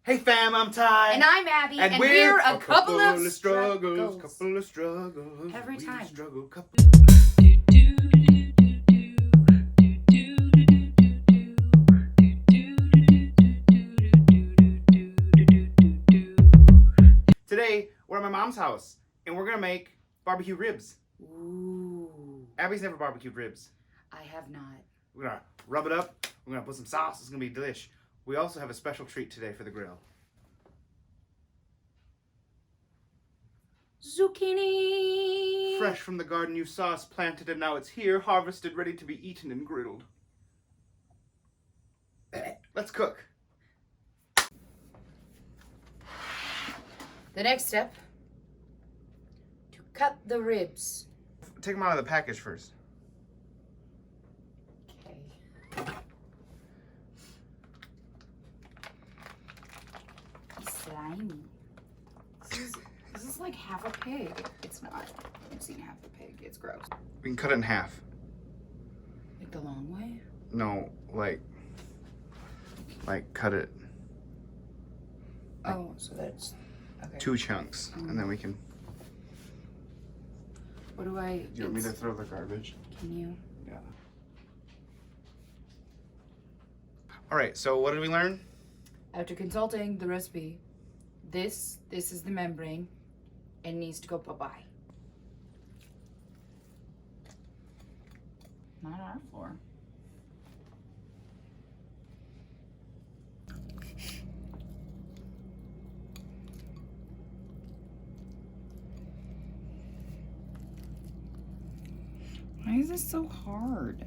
Hey fam, I'm Ty. And I'm Abby, and we're a couple of struggles. Couple of struggles. Every time. Struggle, couple. Today, we're at my mom's house, and we're gonna make barbecue ribs. Ooh. Abby's never barbecued ribs. I have not. We're gonna rub it up. We're gonna put some sauce. It's gonna be delish. We also have a special treat today for the grill. Zucchini! Fresh from the garden you saw us planted, and now it's here, harvested, ready to be eaten and grilled. Let's cook. The next step, to cut the ribs. Take them out of the package first. Okay. Slimy. This is like half a pig. It's not. I've seen half a pig. It's gross. We can cut it in half. Like the long way? No, like cut it. Oh, so that's okay. 2 chunks, and then we can. What do I? Do you want me to throw the garbage? Can you? Yeah. All right. So what did we learn? After consulting the recipe, this is the membrane. It needs to go bye-bye. Not our floor. Why is this so hard?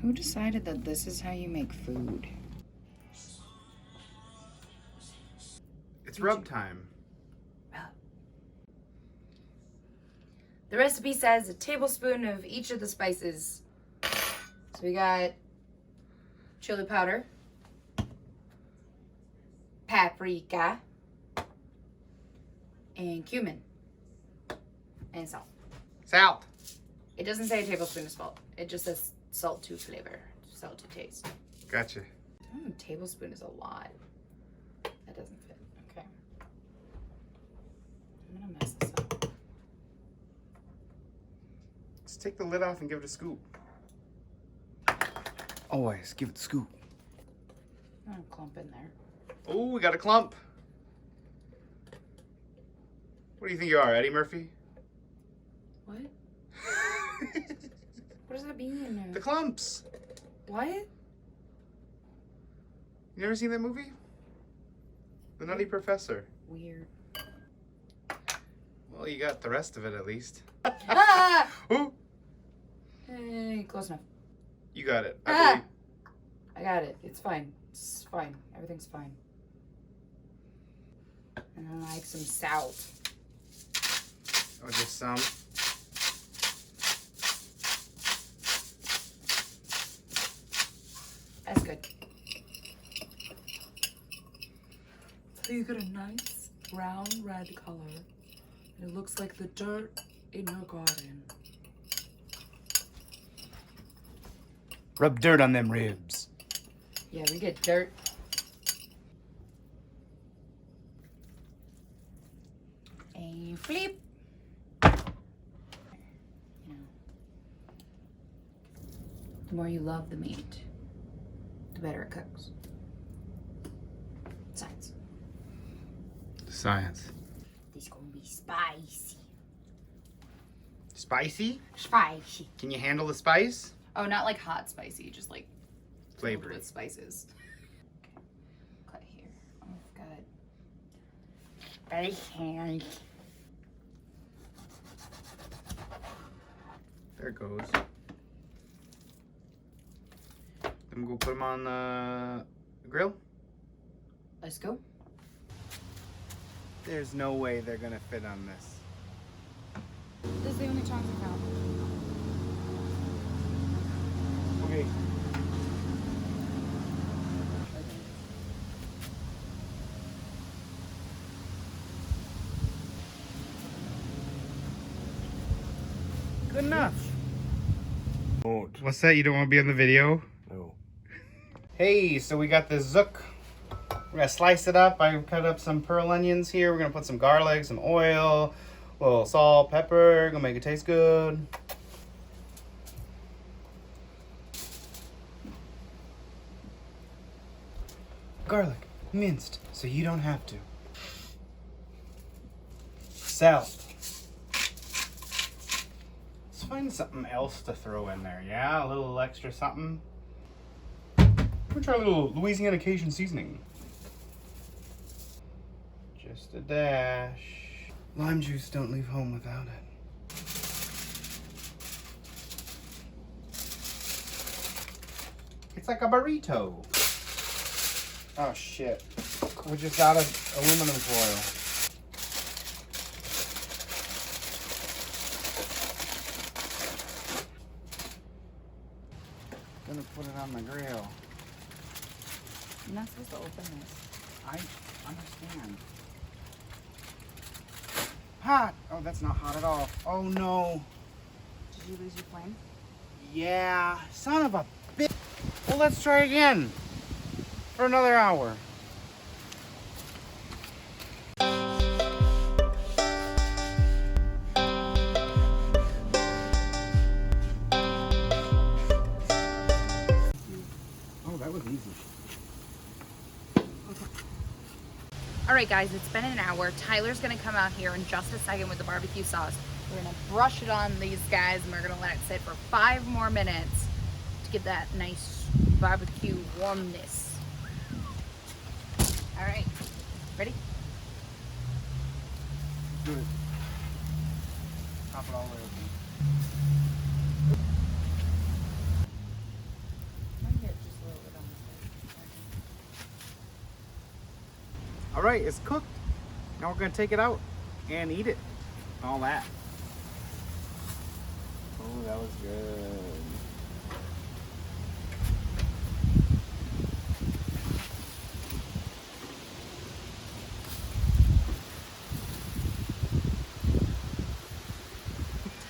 Who decided that this is how you make food? It's rub time. The recipe says a tablespoon of each of the spices. So we got chili powder, paprika, and cumin, and salt. Salt. It doesn't say a tablespoon of salt. It just says salt to flavor, salt to taste. Gotcha. A tablespoon is a lot. That doesn't fit. Okay. I'm gonna mess this up. Just take the lid off and give it a scoop. Always give it a scoop. I'm gonna clump in there. Oh, we got a clump. What do you think you are, Eddie Murphy? What? What does that mean? The clumps. What? You never seen that movie? The Nutty Professor. Weird. Well, you got the rest of it at least. Ah! Ooh, Hey, close enough. you got it. I Ah! believe. I got it. It's fine. It's fine. Everything's fine. And I like some salt. Oh, just some. That's good. So you get a nice brown red color. And it looks like the dirt in your garden. Rub dirt on them ribs. Yeah, we get dirt. And flip. You know, the more you love the meat, the better it cooks. Science. Science. This gonna be spicy. Spicy? Spicy. Can you handle the spice? Oh, not like hot spicy, just like filled Flavored. with spices. Okay. Cut here. I've got rice hands. There it goes. Then we'll put them on the grill. Let's go. There's no way they're gonna fit on this. This is the only tongs I found. Okay. Good enough. Oh, out. What's that? You don't want to be on the video? No. Hey, so we got this zook. We're gonna slice it up. I cut up some pearl onions here. We're gonna put some garlic, some oil, a little salt, pepper. Gonna make it taste good. Garlic, minced, so you don't have to. Salt. Let's find something else to throw in there. Yeah, a little extra something. We'll try a little Louisiana Cajun seasoning. Just a dash. Lime juice, don't leave home without it. It's like a burrito. Oh shit. We just got aluminum foil. Gonna put it on the grill. You're not supposed to open this. I understand. Hot! Oh, that's not hot at all. Oh no. Did you lose your flame? Yeah. Son of a bitch. Well, let's try again. For another hour. Oh, that was easy. All right, guys, it's been an hour. Tyler's gonna come out here in just a second with the barbecue sauce. We're gonna brush it on these guys, and we're gonna let it sit for 5 more minutes to get that nice barbecue warmness. All right, ready? Do it. Pop it all the way open. Might get just a little bit on the side. All right, it's cooked. Now we're gonna take it out and eat it. All that. Oh, that was good.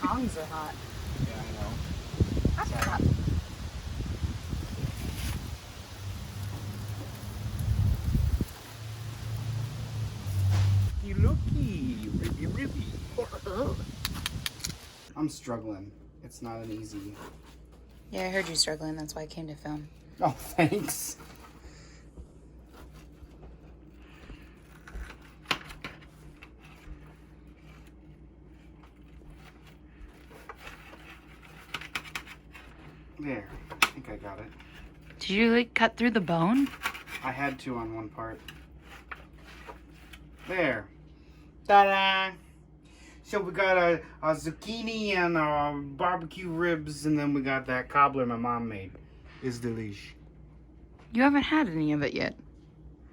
Tongs are hot. Yeah, I know. Hot, hot. You looky, ribby. I'm struggling. It's not an easy. Yeah, I heard you struggling. That's why I came to film. Oh, thanks. There. I think I got it. Did you like cut through the bone? I had to on one part. There. Ta-da! So we got a zucchini and barbecue ribs, and then we got that cobbler my mom made. It's delish. You haven't had any of it yet.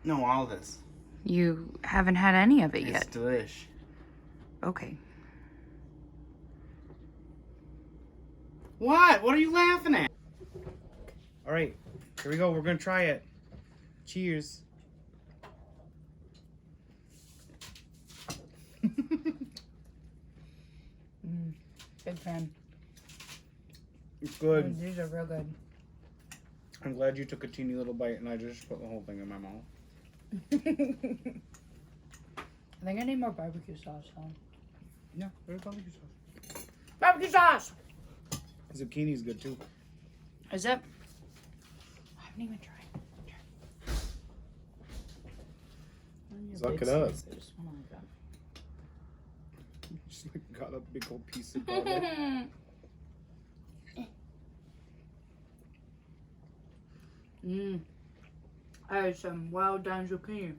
No, all this. You haven't had any of it It's yet. delish. Okay. What? What are you laughing at? All right, here we go. We're gonna try it. Cheers. Big fan. It's good. These are real good. I'm glad you took a teeny little bite and I just put the whole thing in my mouth. I think I need more barbecue sauce, huh? Yeah, there's barbecue sauce. Barbecue sauce! Zucchini's good too. Is it? I haven't even tried. Suck it up. They just smell like that. Just like got a big old piece of garlic. I had some well done zucchini.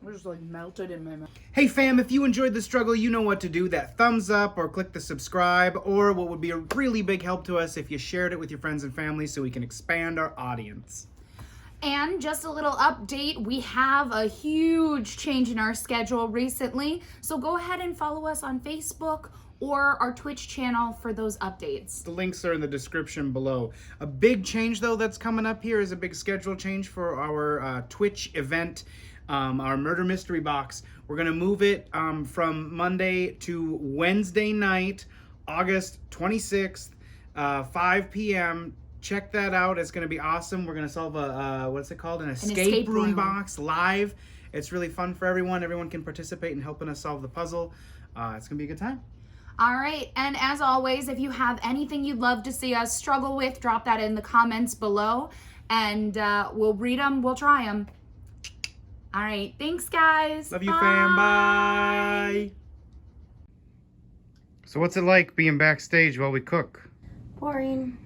It just like melted in my mouth. Hey fam, if you enjoyed the struggle, you know what to do. That thumbs up or click the subscribe, or what would be a really big help to us if you shared it with your friends and family so we can expand our audience. And just a little update, we have a huge change in our schedule recently. So go ahead and follow us on Facebook or our Twitch channel for those updates. The links are in the description below. A big change though that's coming up here is a big schedule change for our Twitch event. Our murder mystery box. We're gonna move it from Monday to Wednesday night, August 26th. 5 p.m. Check that out. It's going to be awesome. We're going to solve a, what's it called? An escape room room box live. It's really fun for everyone. Everyone can participate in helping us solve the puzzle. It's going to be a good time. All right, and as always, if you have anything you'd love to see us struggle with, drop that in the comments below, and we'll read them, we'll try them. All right, thanks, guys. Love you, fam. Bye. So what's it like being backstage while we cook? Boring.